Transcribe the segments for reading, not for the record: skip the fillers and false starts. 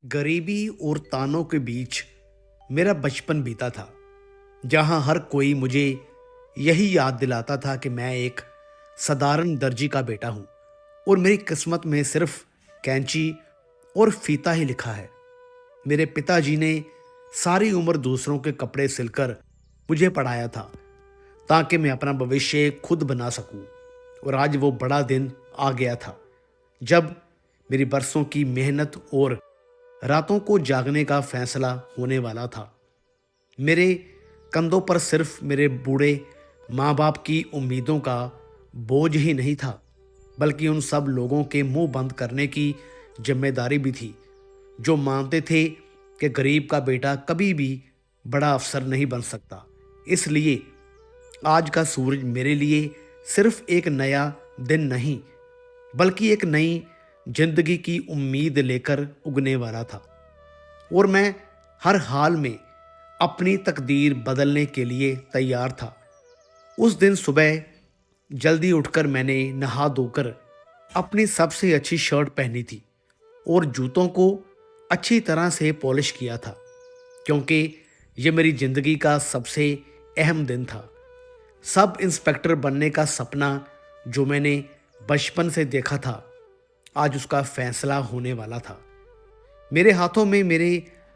गरीबी और तानों के बीच मेरा बचपन बीता था, जहां हर कोई मुझे यही याद दिलाता था कि मैं एक साधारण दर्जी का बेटा हूं और मेरी किस्मत में सिर्फ कैंची और फीता ही लिखा है। मेरे पिताजी ने सारी उम्र दूसरों के कपड़े सिलकर मुझे पढ़ाया था ताकि मैं अपना भविष्य खुद बना सकूं। और आज वो बड़ा दिन आ गया था जब मेरी बरसों की मेहनत और रातों को जागने का फैसला होने वाला था। मेरे कंधों पर सिर्फ मेरे बूढ़े माँ बाप की उम्मीदों का बोझ ही नहीं था, बल्कि उन सब लोगों के मुंह बंद करने की जिम्मेदारी भी थी जो मानते थे कि गरीब का बेटा कभी भी बड़ा अफसर नहीं बन सकता। इसलिए आज का सूरज मेरे लिए सिर्फ एक नया दिन नहीं, बल्कि एक नई जिंदगी की उम्मीद लेकर उगने वाला था। और मैं हर हाल में अपनी तकदीर बदलने के लिए तैयार था। उस दिन सुबह जल्दी उठकर मैंने नहा धोकर अपनी सबसे अच्छी शर्ट पहनी थी और जूतों को अच्छी तरह से पॉलिश किया था, क्योंकि ये मेरी ज़िंदगी का सबसे अहम दिन था। सब इंस्पेक्टर बनने का सपना जो मैंने बचपन से देखा था, आज उसका फैसला होने वाला था। मेरे हाथों में मेरे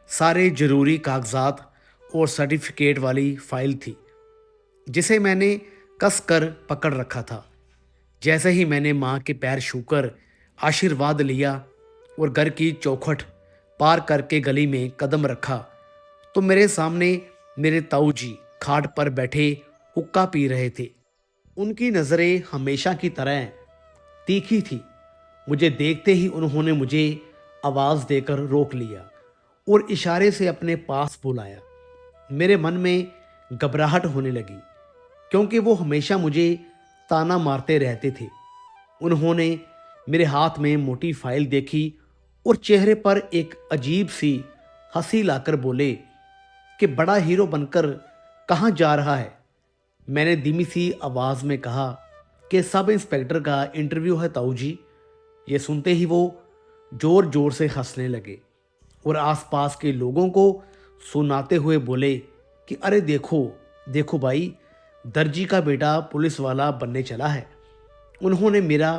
सारे ज़रूरी कागजात और सर्टिफिकेट वाली फाइल थी, जिसे मैंने कस कर पकड़ रखा था। जैसे ही मैंने माँ के पैर छूकर आशीर्वाद लिया और घर की चौखट पार करके गली में कदम रखा, तो मेरे सामने मेरे ताऊ जी खाट पर बैठे हुक्का पी रहे थे। उनकी नज़रें हमेशा की तरह तीखी थी। मुझे देखते ही उन्होंने मुझे आवाज़ देकर रोक लिया और इशारे से अपने पास बुलाया। मेरे मन में घबराहट होने लगी, क्योंकि वो हमेशा मुझे ताना मारते रहते थे। उन्होंने मेरे हाथ में मोटी फाइल देखी और चेहरे पर एक अजीब सी हंसी लाकर बोले कि बड़ा हीरो बनकर कहाँ जा रहा है। मैंने धीमी सी आवाज़ में कहा कि सब इंस्पेक्टर का इंटरव्यू है ताऊ जी। ये सुनते ही वो जोर जोर से हंसने लगे और आसपास के लोगों को सुनाते हुए बोले कि अरे देखो देखो भाई, दर्जी का बेटा पुलिस वाला बनने चला है। उन्होंने मेरा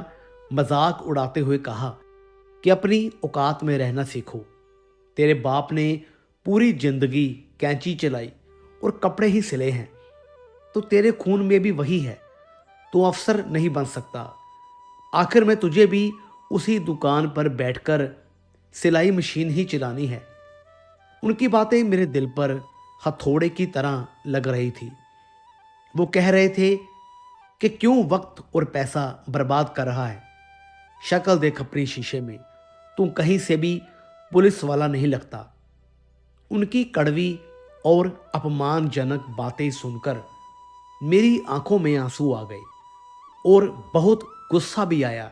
मजाक उड़ाते हुए कहा कि अपनी औकात में रहना सीखो। तेरे बाप ने पूरी जिंदगी कैंची चलाई और कपड़े ही सिले हैं, तो तेरे खून में भी वही है। तू अफसर नहीं बन सकता। आखिर में तुझे भी उसी दुकान पर बैठकर सिलाई मशीन ही चलानी है। उनकी बातें मेरे दिल पर हथौड़े की तरह लग रही थी। वो कह रहे थे कि क्यों वक्त और पैसा बर्बाद कर रहा है। शक्ल देख अपनी शीशे में, तू कहीं से भी पुलिस वाला नहीं लगता। उनकी कड़वी और अपमानजनक बातें सुनकर मेरी आंखों में आंसू आ गए और बहुत गुस्सा भी आया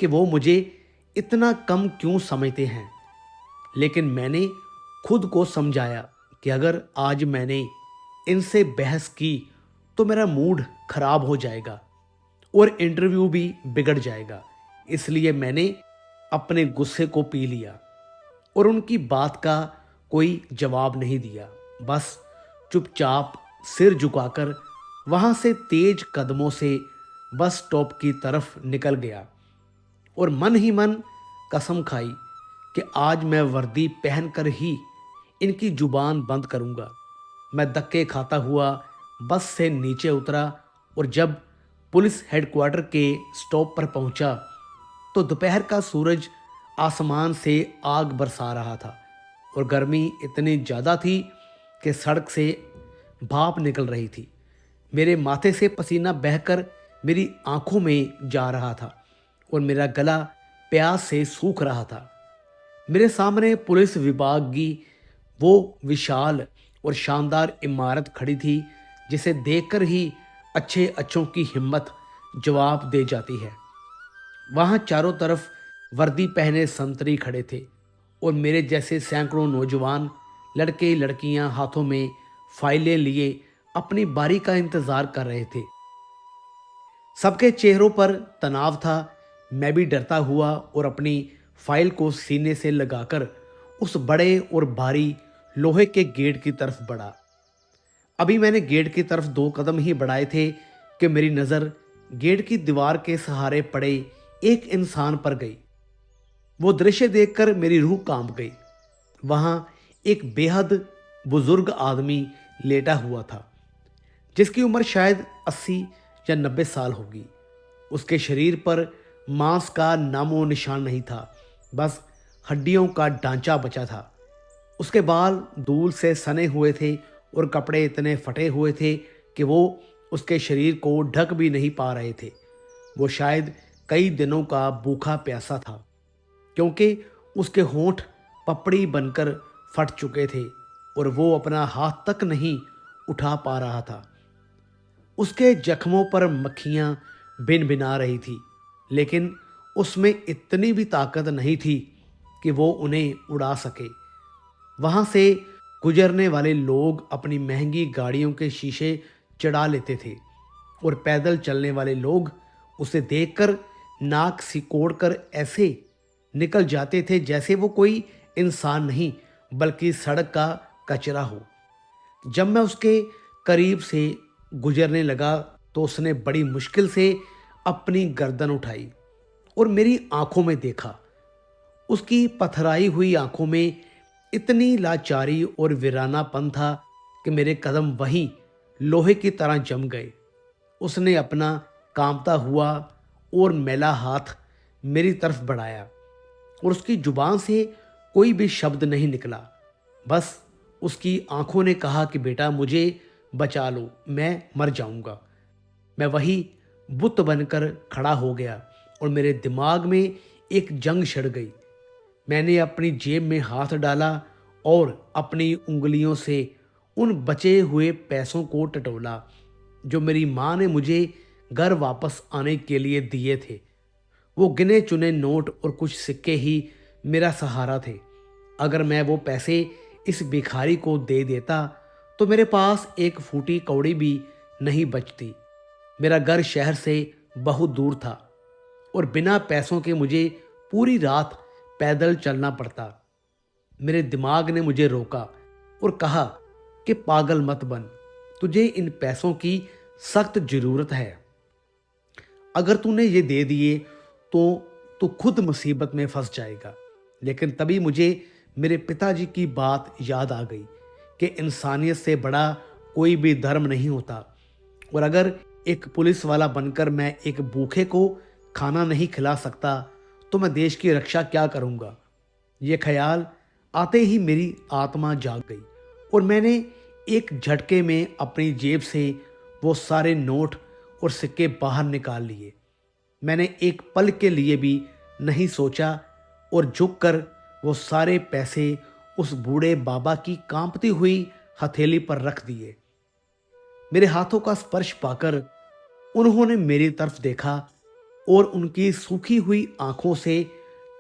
कि वो मुझे इतना कम क्यों समझते हैं। लेकिन मैंने खुद को समझाया कि अगर आज मैंने इनसे बहस की तो मेरा मूड खराब हो जाएगा और इंटरव्यू भी बिगड़ जाएगा। इसलिए मैंने अपने गुस्से को पी लिया और उनकी बात का कोई जवाब नहीं दिया। बस चुपचाप सिर झुकाकर वहां से तेज कदमों से बस स्टॉप की तरफ निकल गया और मन ही मन कसम खाई कि आज मैं वर्दी पहनकर ही इनकी जुबान बंद करूंगा। मैं धक्के खाता हुआ बस से नीचे उतरा और जब पुलिस हेडक्वार्टर के स्टॉप पर पहुंचा तो दोपहर का सूरज आसमान से आग बरसा रहा था और गर्मी इतनी ज़्यादा थी कि सड़क से भाप निकल रही थी। मेरे माथे से पसीना बहकर मेरी आंखों में जा रहा था और मेरा गला प्यास से सूख रहा था। मेरे सामने पुलिस विभाग की वो विशाल और शानदार इमारत खड़ी थी, जिसे देखकर ही अच्छे अच्छों की हिम्मत जवाब दे जाती है। वहाँ चारों तरफ वर्दी पहने संतरी खड़े थे और मेरे जैसे सैकड़ों नौजवान लड़के लड़कियां हाथों में फाइलें लिए अपनी बारी का इंतजार कर रहे थे। सबके चेहरों पर तनाव था। मैं भी डरता हुआ और अपनी फाइल को सीने से लगाकर उस बड़े और भारी लोहे के गेट की तरफ बढ़ा। अभी मैंने गेट की तरफ 2 कदम ही बढ़ाए थे कि मेरी नज़र गेट की दीवार के सहारे पड़े एक इंसान पर गई। वो दृश्य देखकर मेरी रूह कांप गई। वहां एक बेहद बुजुर्ग आदमी लेटा हुआ था, जिसकी उम्र शायद 80 या 90 साल होगी। उसके शरीर पर मांस का नामो निशान नहीं था, बस हड्डियों का ढांचा बचा था। उसके बाल धूल से सने हुए थे और कपड़े इतने फटे हुए थे कि वो उसके शरीर को ढक भी नहीं पा रहे थे। वो शायद कई दिनों का भूखा प्यासा था, क्योंकि उसके होंठ पपड़ी बनकर फट चुके थे और वो अपना हाथ तक नहीं उठा पा रहा था। उसके जख्मों पर मक्खियां भिन भिना रही थी, लेकिन उसमें इतनी भी ताकत नहीं थी कि वो उन्हें उड़ा सके। वहां से गुजरने वाले लोग अपनी महंगी गाड़ियों के शीशे चढ़ा लेते थे और पैदल चलने वाले लोग उसे देखकर नाक सिकोड़कर ऐसे निकल जाते थे जैसे वो कोई इंसान नहीं बल्कि सड़क का कचरा हो। जब मैं उसके करीब से गुजरने लगा तो उसने बड़ी मुश्किल से अपनी गर्दन उठाई और मेरी आंखों में देखा। उसकी पथराई हुई आंखों में इतनी लाचारी और वीरानापन था कि मेरे कदम वहीं लोहे की तरह जम गए। उसने अपना कांपता हुआ और मैला हाथ मेरी तरफ बढ़ाया और उसकी जुबान से कोई भी शब्द नहीं निकला। बस उसकी आंखों ने कहा कि बेटा, मुझे बचा लो, मैं मर जाऊंगा। मैं वही बुत बनकर खड़ा हो गया और मेरे दिमाग में एक जंग छिड़ गई। मैंने अपनी जेब में हाथ डाला और अपनी उंगलियों से उन बचे हुए पैसों को टटोला जो मेरी माँ ने मुझे घर वापस आने के लिए दिए थे। वो गिने चुने नोट और कुछ सिक्के ही मेरा सहारा थे। अगर मैं वो पैसे इस भिखारी को दे देता तो मेरे पास एक फूटी कौड़ी भी नहीं बचती। मेरा घर शहर से बहुत दूर था और बिना पैसों के मुझे पूरी रात पैदल चलना पड़ता। मेरे दिमाग ने मुझे रोका और कहा कि पागल मत बन, तुझे इन पैसों की सख्त जरूरत है। अगर तूने ये दे दिए तो तू खुद मुसीबत में फंस जाएगा। लेकिन तभी मुझे मेरे पिताजी की बात याद आ गई कि इंसानियत से बड़ा कोई भी धर्म नहीं होता, और अगर एक पुलिस वाला बनकर मैं एक भूखे को खाना नहीं खिला सकता तो मैं देश की रक्षा क्या करूंगा। ये ख्याल आते ही मेरी आत्मा जाग गई और मैंने एक झटके में अपनी जेब से वो सारे नोट और सिक्के बाहर निकाल लिए। मैंने एक पल के लिए भी नहीं सोचा और झुककर वो सारे पैसे उस बूढ़े बाबा की कांपती हुई हथेली पर रख दिए। मेरे हाथों का स्पर्श पाकर उन्होंने मेरी तरफ देखा और उनकी सूखी हुई आंखों से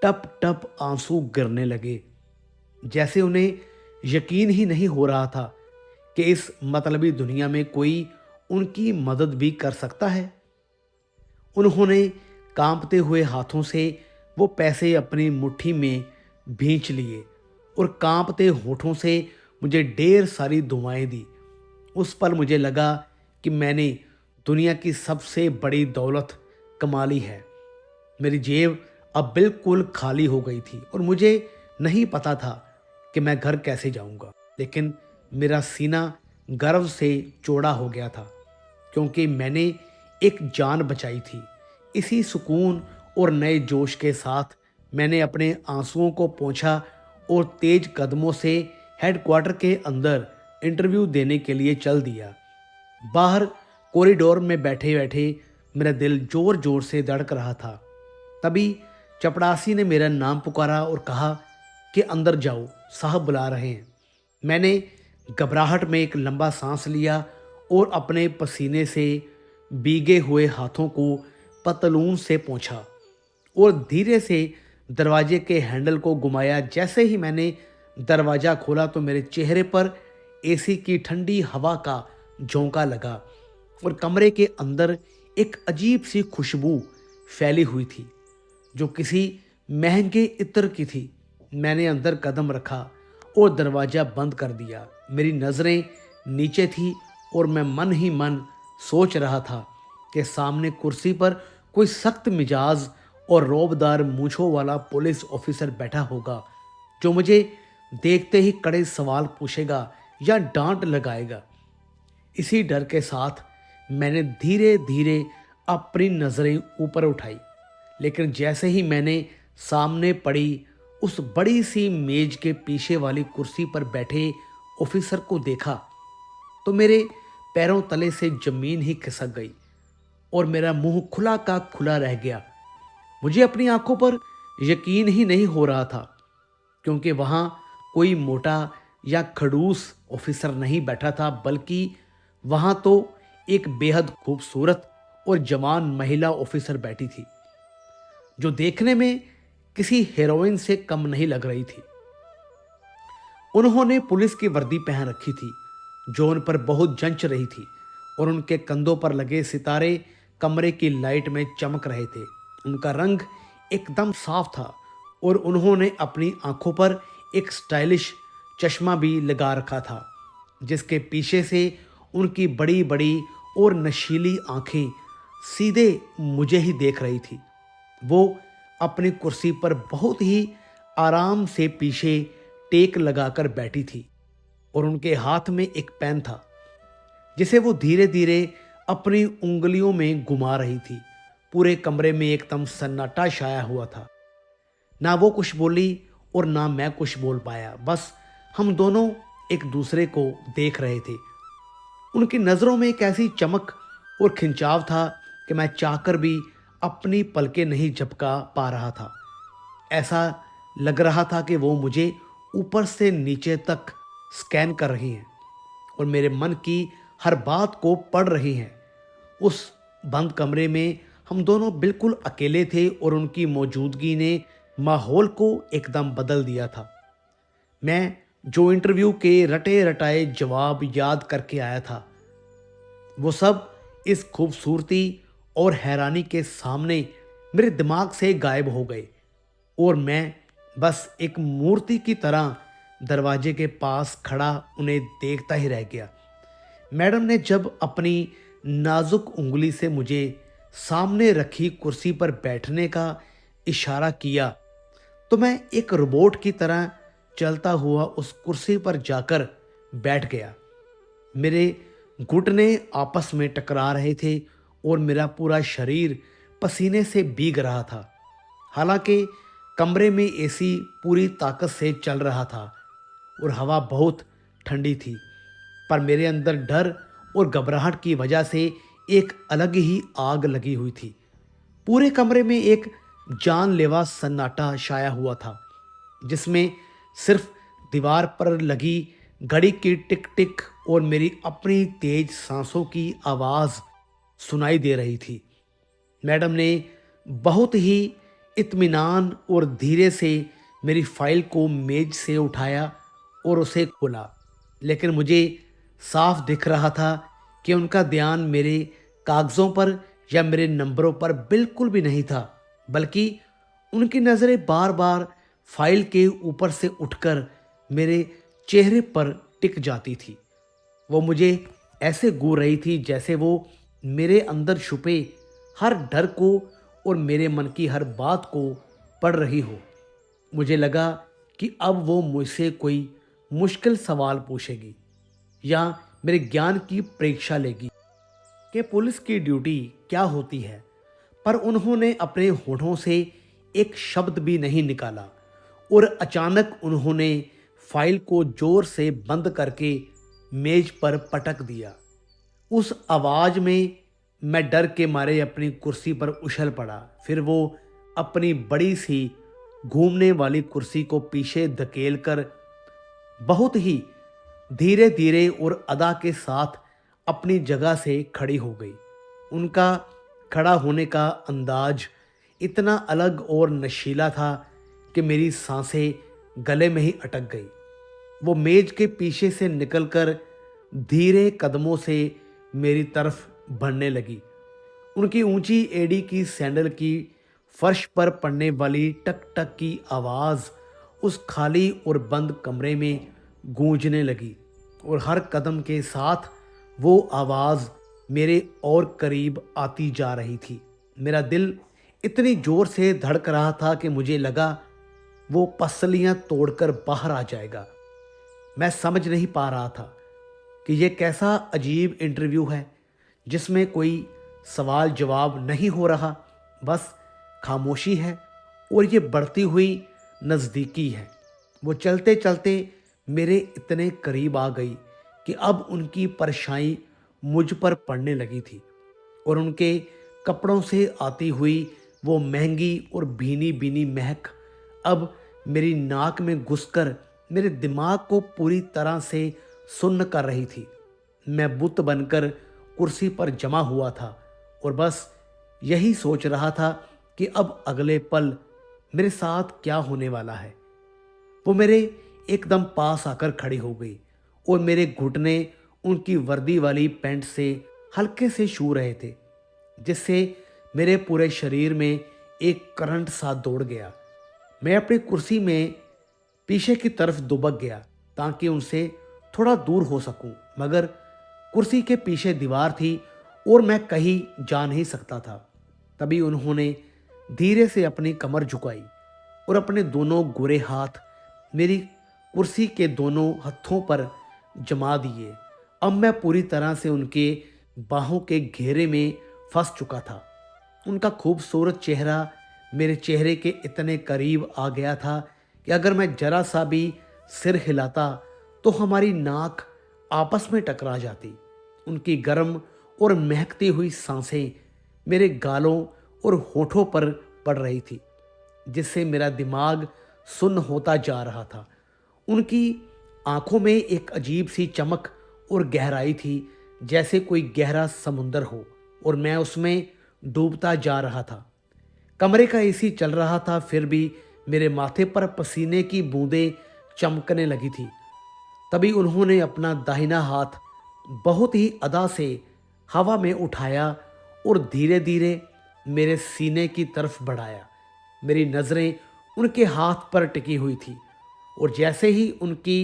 टप टप आंसू गिरने लगे, जैसे उन्हें यकीन ही नहीं हो रहा था कि इस मतलबी दुनिया में कोई उनकी मदद भी कर सकता है। उन्होंने कांपते हुए हाथों से वो पैसे अपनी मुट्ठी में भींच लिए और कांपते होठों से मुझे ढेर सारी दुआएं दी। उस पल मुझे लगा कि मैंने दुनिया की सबसे बड़ी दौलत कमा ली है। मेरी जेब अब बिल्कुल खाली हो गई थी और मुझे नहीं पता था कि मैं घर कैसे जाऊंगा। लेकिन मेरा सीना गर्व से चौड़ा हो गया था, क्योंकि मैंने एक जान बचाई थी। इसी सुकून और नए जोश के साथ मैंने अपने आंसुओं को पोंछा और तेज कदमों से हेडक्वार्टर के अंदर इंटरव्यू देने के लिए चल दिया। बाहर कॉरिडोर में बैठे बैठे मेरा दिल जोर जोर से धड़क रहा था। तभी चपड़ासी ने मेरा नाम पुकारा और कहा कि अंदर जाओ, साहब बुला रहे हैं। मैंने घबराहट में एक लंबा सांस लिया और अपने पसीने से भीगे हुए हाथों को पतलून से पोंछा और धीरे से दरवाजे के हैंडल को घुमाया। जैसे ही मैंने दरवाज़ा खोला तो मेरे चेहरे पर एसी की ठंडी हवा का झोंका लगा और कमरे के अंदर एक अजीब सी खुशबू फैली हुई थी जो किसी महंगे इत्र की थी। मैंने अंदर कदम रखा और दरवाज़ा बंद कर दिया। मेरी नज़रें नीचे थी और मैं मन ही मन सोच रहा था कि सामने कुर्सी पर कोई सख्त मिजाज और रौबदार मूंछों वाला पुलिस ऑफिसर बैठा होगा, जो मुझे देखते ही कड़े सवाल पूछेगा या डांट लगाएगा। इसी डर के साथ मैंने धीरे धीरे अपनी नज़रें ऊपर उठाई, लेकिन जैसे ही मैंने सामने पड़ी उस बड़ी सी मेज के पीछे वाली कुर्सी पर बैठे ऑफिसर को देखा, तो मेरे पैरों तले से जमीन ही खिसक गई और मेरा मुंह खुला का खुला रह गया। मुझे अपनी आंखों पर यकीन ही नहीं हो रहा था, क्योंकि वहां कोई मोटा या खड़ूस ऑफिसर नहीं बैठा था, बल्कि वहां तो एक बेहद खूबसूरत और जवान महिला ऑफिसर बैठी थी, जो देखने में किसी हीरोइन से कम नहीं लग रही थी। उन्होंने पुलिस की वर्दी पहन रखी थी, जो उन पर बहुत जंच रही थी, और उनके कंधों पर लगे सितारे कमरे की लाइट में चमक रहे थे। उनका रंग एकदम साफ था और उन्होंने अपनी आंखों पर एक स्टाइलिश चश्मा भी लगा रखा था, जिसके पीछे से उनकी बड़ी बड़ी और नशीली आंखें सीधे मुझे ही देख रही थी। वो अपनी कुर्सी पर बहुत ही आराम से पीछे टेक लगाकर बैठी थी और उनके हाथ में एक पेन था, जिसे वो धीरे धीरे अपनी उंगलियों में घुमा रही थी। पूरे कमरे में एकदम सन्नाटा छाया हुआ था। ना वो कुछ बोली और ना मैं कुछ बोल पाया। बस हम दोनों एक दूसरे को देख रहे थे। उनकी नज़रों में एक ऐसी चमक और खिंचाव था कि मैं चाहकर भी अपनी पलकें नहीं झपका पा रहा था। ऐसा लग रहा था कि वो मुझे ऊपर से नीचे तक स्कैन कर रही हैं और मेरे मन की हर बात को पढ़ रही हैं। उस बंद कमरे में हम दोनों बिल्कुल अकेले थे और उनकी मौजूदगी ने माहौल को एकदम बदल दिया था। मैं जो इंटरव्यू के रटे रटाए जवाब याद करके आया था, वो सब इस खूबसूरती और हैरानी के सामने मेरे दिमाग से गायब हो गए और मैं बस एक मूर्ति की तरह दरवाजे के पास खड़ा उन्हें देखता ही रह गया। मैडम ने जब अपनी नाजुक उंगली से मुझे सामने रखी कुर्सी पर बैठने का इशारा किया, तो मैं एक रोबोट की तरह चलता हुआ उस कुर्सी पर जाकर बैठ गया। मेरे घुटने आपस में टकरा रहे थे और मेरा पूरा शरीर पसीने से भीग रहा था। हालांकि कमरे में एसी पूरी ताकत से चल रहा था और हवा बहुत ठंडी थी, पर मेरे अंदर डर और घबराहट की वजह से एक अलग ही आग लगी हुई थी। पूरे कमरे में एक जानलेवा सन्नाटा छाया हुआ था, जिसमें सिर्फ दीवार पर लगी घड़ी की टिक टिक और मेरी अपनी तेज सांसों की आवाज़ सुनाई दे रही थी। मैडम ने बहुत ही इत्मीनान और धीरे से मेरी फाइल को मेज से उठाया और उसे खोला, लेकिन मुझे साफ दिख रहा था कि उनका ध्यान मेरे कागज़ों पर या मेरे नंबरों पर बिल्कुल भी नहीं था, बल्कि उनकी नज़रें बार बार फाइल के ऊपर से उठकर मेरे चेहरे पर टिक जाती थी। वो मुझे ऐसे घूर रही थी जैसे वो मेरे अंदर छुपे हर डर को और मेरे मन की हर बात को पढ़ रही हो। मुझे लगा कि अब वो मुझसे कोई मुश्किल सवाल पूछेगी या मेरे ज्ञान की परीक्षा लेगी कि पुलिस की ड्यूटी क्या होती है, पर उन्होंने अपने होठों से एक शब्द भी नहीं निकाला और अचानक उन्होंने फाइल को जोर से बंद करके मेज पर पटक दिया। उस आवाज में मैं डर के मारे अपनी कुर्सी पर उछल पड़ा। फिर वो अपनी बड़ी सी घूमने वाली कुर्सी को पीछे धकेलकर बहुत ही धीरे धीरे और अदा के साथ अपनी जगह से खड़ी हो गई। उनका खड़ा होने का अंदाज इतना अलग और नशीला था कि मेरी सांसें गले में ही अटक गई। वो मेज के पीछे से निकलकर धीरे कदमों से मेरी तरफ बढ़ने लगी। उनकी ऊंची एड़ी की सैंडल की फर्श पर पड़ने वाली टक टक की आवाज़ उस खाली और बंद कमरे में गूंजने लगी और हर कदम के साथ वो आवाज़ मेरे और करीब आती जा रही थी। मेरा दिल इतनी ज़ोर से धड़क रहा था कि मुझे लगा वो पसलियां तोड़कर बाहर आ जाएगा। मैं समझ नहीं पा रहा था कि ये कैसा अजीब इंटरव्यू है जिसमें कोई सवाल जवाब नहीं हो रहा, बस खामोशी है और ये बढ़ती हुई नज़दीकी है। वो चलते चलते मेरे इतने करीब आ गई कि अब उनकी परछाई मुझ पर पड़ने लगी थी और उनके कपड़ों से आती हुई वो महंगी और भीनी भीनी महक अब मेरी नाक में घुसकर मेरे दिमाग को पूरी तरह से सुन्न कर रही थी। मैं बुत बनकर कुर्सी पर जमा हुआ था और बस यही सोच रहा था कि अब अगले पल मेरे साथ क्या होने वाला है। वो मेरे एकदम पास आकर खड़ी हो गई और मेरे घुटने उनकी वर्दी वाली पैंट से हल्के से छू रहे थे, जिससे मेरे पूरे शरीर में एक करंट सा दौड़ गया। मैं अपनी कुर्सी में पीछे की तरफ दुबक गया ताकि उनसे थोड़ा दूर हो सकूं, मगर कुर्सी के पीछे दीवार थी और मैं कहीं जा नहीं सकता था। तभी उन्होंने धीरे से अपनी कमर झुकाई और अपने दोनों गोरे हाथ मेरी कुर्सी के दोनों हथों पर जमा दिए। अब मैं पूरी तरह से उनके बाहों के घेरे में फंस चुका था। उनका खूबसूरत चेहरा मेरे चेहरे के इतने करीब आ गया था कि अगर मैं जरा सा भी सिर हिलाता तो हमारी नाक आपस में टकरा जाती। उनकी गर्म और महकती हुई सांसें मेरे गालों और होठों पर पड़ रही थी, जिससे मेरा दिमाग सुन्न होता जा रहा था। उनकी आंखों में एक अजीब सी चमक और गहराई थी, जैसे कोई गहरा समुंदर हो और मैं उसमें डूबता जा रहा था। कमरे का एसी चल रहा था, फिर भी मेरे माथे पर पसीने की बूंदें चमकने लगी थी। तभी उन्होंने अपना दाहिना हाथ बहुत ही अदा से हवा में उठाया और धीरे धीरे मेरे सीने की तरफ बढ़ाया। मेरी नज़रें उनके हाथ पर टिकी हुई थी और जैसे ही उनकी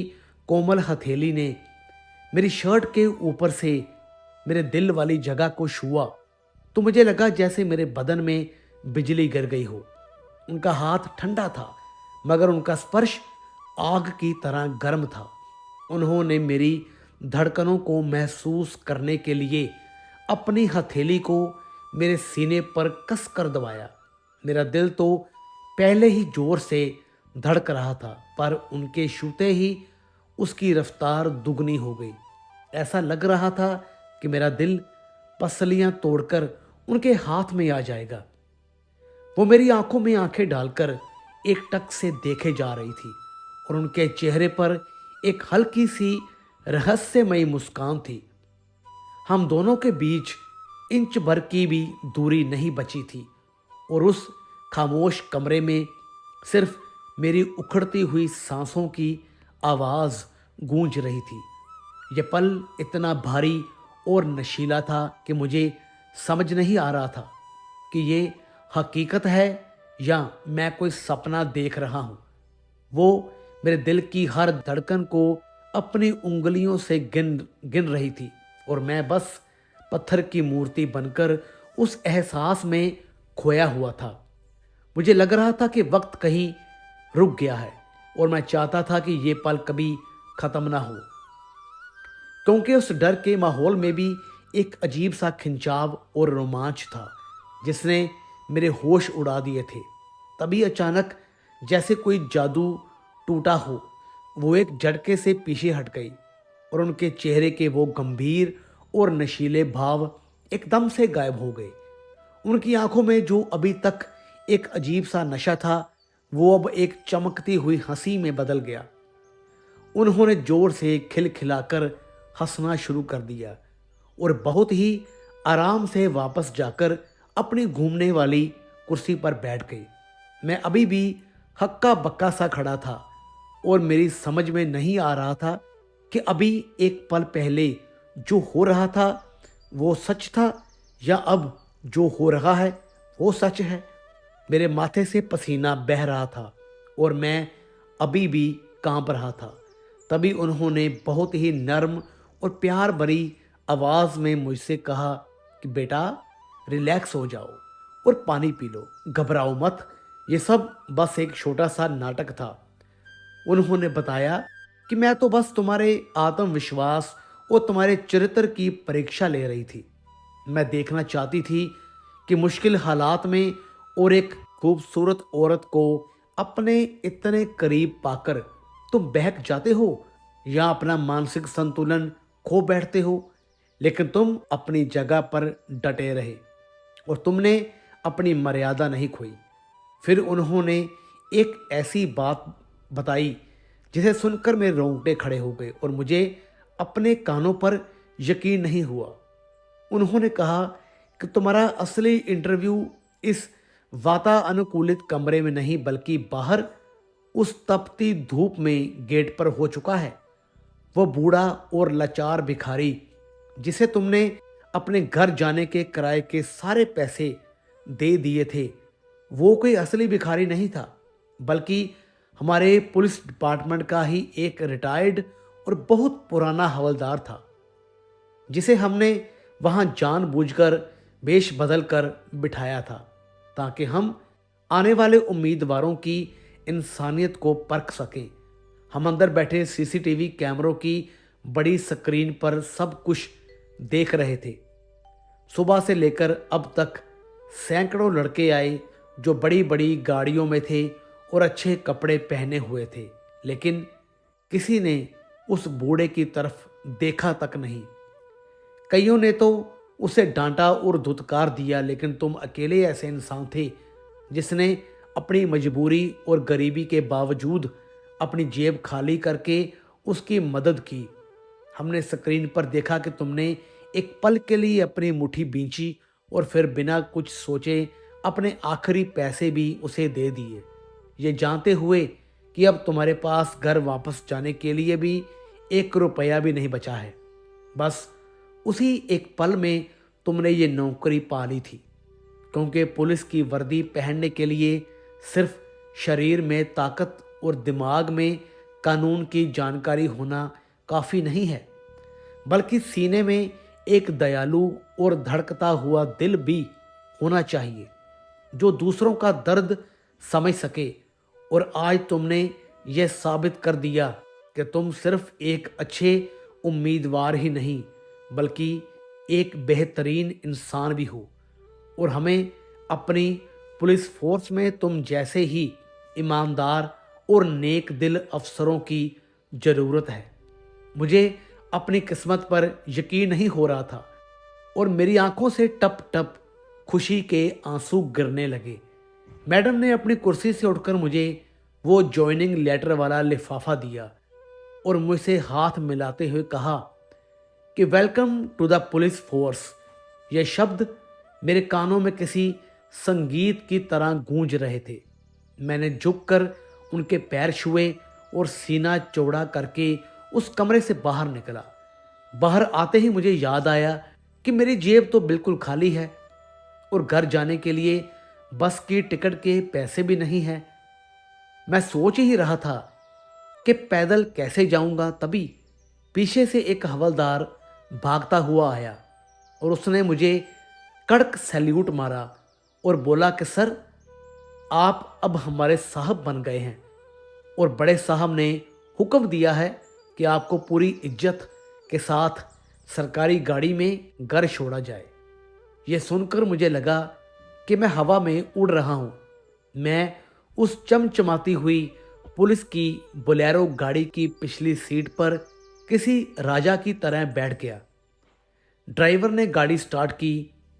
कोमल हथेली ने मेरी शर्ट के ऊपर से मेरे दिल वाली जगह को छुआ तो मुझे लगा जैसे मेरे बदन में बिजली गिर गई हो। उनका हाथ ठंडा था, मगर उनका स्पर्श आग की तरह गर्म था। उन्होंने मेरी धड़कनों को महसूस करने के लिए अपनी हथेली को मेरे सीने पर कस कर दबाया। मेरा दिल तो पहले ही जोर से धड़क रहा था, पर उनके छूते ही उसकी रफ्तार दुगनी हो गई। ऐसा लग रहा था कि मेरा दिल पसलियां तोड़कर उनके हाथ में आ जाएगा। वो मेरी आंखों में आंखें डालकर एकटक से देखे जा रही थी और उनके चेहरे पर एक हल्की सी रहस्यमयी मुस्कान थी। हम दोनों के बीच इंच भर की भी दूरी नहीं बची थी और उस खामोश कमरे में सिर्फ मेरी उखड़ती हुई सांसों की आवाज़ गूंज रही थी। यह पल इतना भारी और नशीला था कि मुझे समझ नहीं आ रहा था कि ये हकीकत है या मैं कोई सपना देख रहा हूँ। वो मेरे दिल की हर धड़कन को अपनी उंगलियों से गिन गिन रही थी और मैं बस पत्थर की मूर्ति बनकर उस एहसास में खोया हुआ था। मुझे लग रहा था कि वक्त कहीं रुक गया है और मैं चाहता था कि ये पल कभी ख़त्म ना हो, क्योंकि उस डर के माहौल में भी एक अजीब सा खिंचाव और रोमांच था जिसने मेरे होश उड़ा दिए थे। तभी अचानक जैसे कोई जादू टूटा हो, वो एक झटके से पीछे हट गई और उनके चेहरे के वो गंभीर और नशीले भाव एकदम से गायब हो गए। उनकी आंखों में जो अभी तक एक अजीब सा नशा था, वो अब एक चमकती हुई हंसी में बदल गया। उन्होंने जोर से खिलखिलाकर हंसना शुरू कर दिया और बहुत ही आराम से वापस जाकर अपनी घूमने वाली कुर्सी पर बैठ गई। मैं अभी भी हक्का बक्का सा खड़ा था और मेरी समझ में नहीं आ रहा था कि अभी एक पल पहले जो हो रहा था वो सच था या अब जो हो रहा है वो सच है। मेरे माथे से पसीना बह रहा था और मैं अभी भी कांप रहा था। तभी उन्होंने बहुत ही नर्म और प्यार भरी आवाज़ में मुझसे कहा कि बेटा, रिलैक्स हो जाओ और पानी पी लो, घबराओ मत, ये सब बस एक छोटा सा नाटक था। उन्होंने बताया कि मैं तो बस तुम्हारे आत्मविश्वास और तुम्हारे चरित्र की परीक्षा ले रही थी। मैं देखना चाहती थी कि मुश्किल हालात में और एक खूबसूरत औरत को अपने इतने करीब पाकर तुम बहक जाते हो या अपना मानसिक संतुलन खो बैठते हो। लेकिन तुम अपनी जगह पर डटे रहे और तुमने अपनी मर्यादा नहीं खोई। फिर उन्होंने एक ऐसी बात बताई जिसे सुनकर मेरे रोंगटे खड़े हो गए और मुझे अपने कानों पर यकीन नहीं हुआ। उन्होंने कहा कि तुम्हारा असली इंटरव्यू इस वातानुकूलित कमरे में नहीं बल्कि बाहर उस तपती धूप में गेट पर हो चुका है। वो बूढ़ा और लाचार भिखारी जिसे तुमने अपने घर जाने के किराए के सारे पैसे दे दिए थे, वो कोई असली भिखारी नहीं था, बल्कि हमारे पुलिस डिपार्टमेंट का ही एक रिटायर्ड और बहुत पुराना हवलदार था, जिसे हमने वहां जानबूझकर वेश बदल कर बिठाया था ताकि हम आने वाले उम्मीदवारों की इंसानियत को परख सकें। हम अंदर बैठे सीसीटीवी कैमरों की बड़ी स्क्रीन पर सब कुछ देख रहे थे। सुबह से लेकर अब तक सैकड़ों लड़के आए जो बड़ी बड़ी गाड़ियों में थे और अच्छे कपड़े पहने हुए थे, लेकिन किसी ने उस बूढ़े की तरफ देखा तक नहीं। कईयों ने तो उसे डांटा और धुतकार दिया, लेकिन तुम अकेले ऐसे इंसान थे जिसने अपनी मजबूरी और गरीबी के बावजूद अपनी जेब खाली करके उसकी मदद की। हमने स्क्रीन पर देखा कि तुमने एक पल के लिए अपनी मुट्ठी बींची और फिर बिना कुछ सोचे अपने आखिरी पैसे भी उसे दे दिए, ये जानते हुए कि अब तुम्हारे पास घर वापस जाने के लिए भी 1 रुपया भी नहीं बचा है। बस उसी एक पल में तुमने ये नौकरी पा ली थी, क्योंकि पुलिस की वर्दी पहनने के लिए सिर्फ शरीर में ताकत और दिमाग में कानून की जानकारी होना काफ़ी नहीं है, बल्कि सीने में एक दयालु और धड़कता हुआ दिल भी होना चाहिए जो दूसरों का दर्द समझ सके। और आज तुमने यह साबित कर दिया कि तुम सिर्फ एक अच्छे उम्मीदवार ही नहीं बल्कि एक बेहतरीन इंसान भी हो। और हमें अपनी पुलिस फोर्स में तुम जैसे ही ईमानदार और नेक दिल अफसरों की ज़रूरत है। मुझे अपनी किस्मत पर यकीन नहीं हो रहा था और मेरी आंखों से टप टप खुशी के आंसू गिरने लगे। मैडम ने अपनी कुर्सी से उठकर मुझे वो जॉइनिंग लेटर वाला लिफाफा दिया और मुझसे हाथ मिलाते हुए कहा कि welcome to the police force. यह शब्द मेरे कानों में किसी संगीत की तरह गूंज रहे थे। मैंने झुककर उनके पैर छुए और सीना चौड़ा करके उस कमरे से बाहर निकला। बाहर आते ही मुझे याद आया कि मेरी जेब तो बिल्कुल खाली है और घर जाने के लिए बस की टिकट के पैसे भी नहीं हैं। मैं सोच ही रहा था कि पैदल कैसे जाऊंगा, तभी पीछे से एक हवलदार भागता हुआ आया और उसने मुझे कड़क सैल्यूट मारा और बोला कि सर, आप अब हमारे साहब बन गए हैं और बड़े साहब ने हुक्म दिया है कि आपको पूरी इज्जत के साथ सरकारी गाड़ी में घर छोड़ा जाए। यह सुनकर मुझे लगा कि मैं हवा में उड़ रहा हूँ। मैं उस चमचमाती हुई पुलिस की बोलेरो गाड़ी की पिछली सीट पर किसी राजा की तरह बैठ गया। ड्राइवर ने गाड़ी स्टार्ट की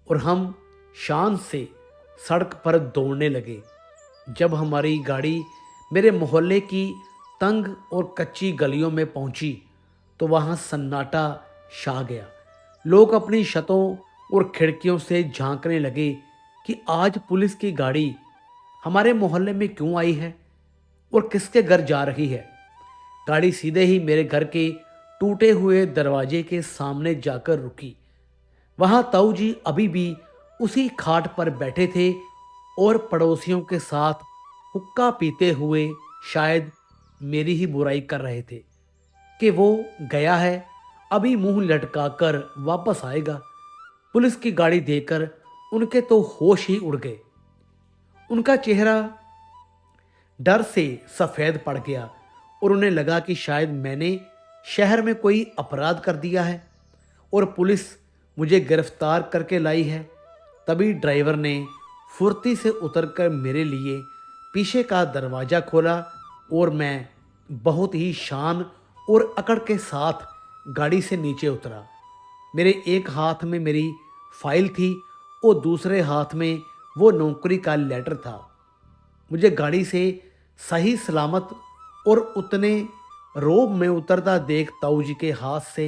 और हम शान से सड़क पर दौड़ने लगे। जब हमारी गाड़ी मेरे मोहल्ले की तंग और कच्ची गलियों में पहुंची तो वहां सन्नाटा छा गया। लोग अपनी छतों और खिड़कियों से झांकने लगे कि आज पुलिस की गाड़ी हमारे मोहल्ले में क्यों आई है और किसके घर जा रही है। गाड़ी सीधे ही मेरे घर के टूटे हुए दरवाजे के सामने जाकर रुकी। वहां ताऊ जी अभी भी उसी खाट पर बैठे थे और पड़ोसियों के साथ हुक्का पीते हुए शायद मेरी ही बुराई कर रहे थे कि वो गया है, अभी मुंह लटकाकर वापस आएगा। पुलिस की गाड़ी देखकर उनके तो होश ही उड़ गए। उनका चेहरा डर से सफ़ेद पड़ गया और उन्हें लगा कि शायद मैंने शहर में कोई अपराध कर दिया है और पुलिस मुझे गिरफ्तार करके लाई है। तभी ड्राइवर ने फुर्ती से उतरकर मेरे लिए पीछे का दरवाज़ा खोला और मैं बहुत ही शान और अकड़ के साथ गाड़ी से नीचे उतरा। मेरे एक हाथ में मेरी फाइल थी और दूसरे हाथ में वो नौकरी का लेटर था। मुझे गाड़ी से सही सलामत और उतने रोब में उतरता देख ताऊ जी के हाथ से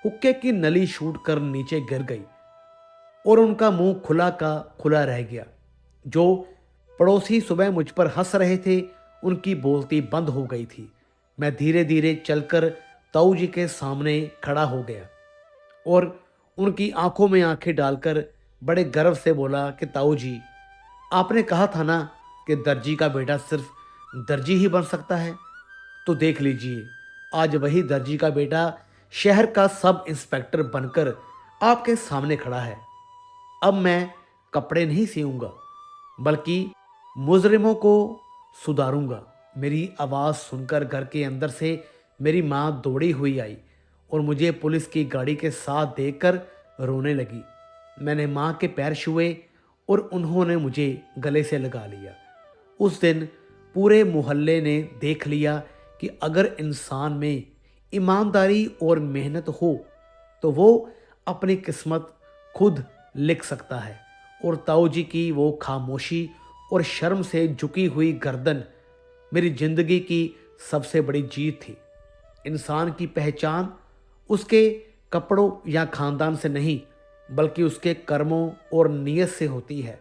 हुक्के की नली छूट कर नीचे गिर गई और उनका मुंह खुला का खुला रह गया। जो पड़ोसी सुबह मुझ पर हंस रहे थे, उनकी बोलती बंद हो गई थी। मैं धीरे धीरे चलकर ताऊ जी के सामने खड़ा हो गया और उनकी आंखों में आंखें डालकर बड़े गर्व से बोला कि ताऊ जी, आपने कहा था ना कि दर्जी का बेटा सिर्फ दर्जी ही बन सकता है, तो देख लीजिए, आज वही दर्जी का बेटा शहर का सब इंस्पेक्टर बनकर आपके सामने खड़ा है। अब मैं कपड़े नहीं सीऊंगा, बल्कि मुजरिमों को सुधारूंगा। मेरी आवाज़ सुनकर घर के अंदर से मेरी माँ दौड़ी हुई आई और मुझे पुलिस की गाड़ी के साथ देखकर रोने लगी। मैंने माँ के पैर छुए और उन्होंने मुझे गले से लगा लिया। उस दिन पूरे मोहल्ले ने देख लिया कि अगर इंसान में ईमानदारी और मेहनत हो तो वो अपनी किस्मत खुद लिख सकता है। और ताऊ जी की वो खामोशी और शर्म से झुकी हुई गर्दन मेरी जिंदगी की सबसे बड़ी जीत थी। इंसान की पहचान उसके कपड़ों या खानदान से नहीं, बल्कि उसके कर्मों और नीयत से होती है।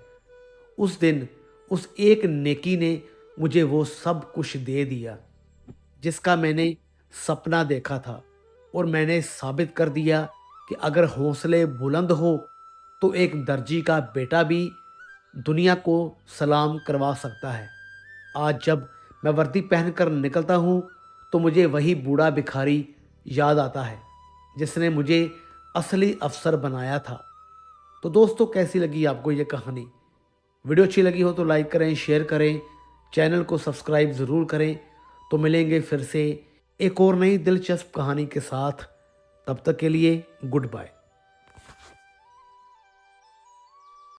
उस दिन उस एक नेकी ने मुझे वो सब कुछ दे दिया जिसका मैंने सपना देखा था, और मैंने साबित कर दिया कि अगर हौसले बुलंद हो तो एक दर्जी का बेटा भी दुनिया को सलाम करवा सकता है। आज जब मैं वर्दी पहनकर निकलता हूँ तो मुझे वही बूढ़ा भिखारी याद आता है जिसने मुझे असली अफसर बनाया था। तो दोस्तों, कैसी लगी आपको ये कहानी? वीडियो अच्छी लगी हो तो लाइक करें, शेयर करें, चैनल को सब्सक्राइब ज़रूर करें। तो मिलेंगे फिर से एक और नई दिलचस्प कहानी के साथ। तब तक के लिए गुड बाय।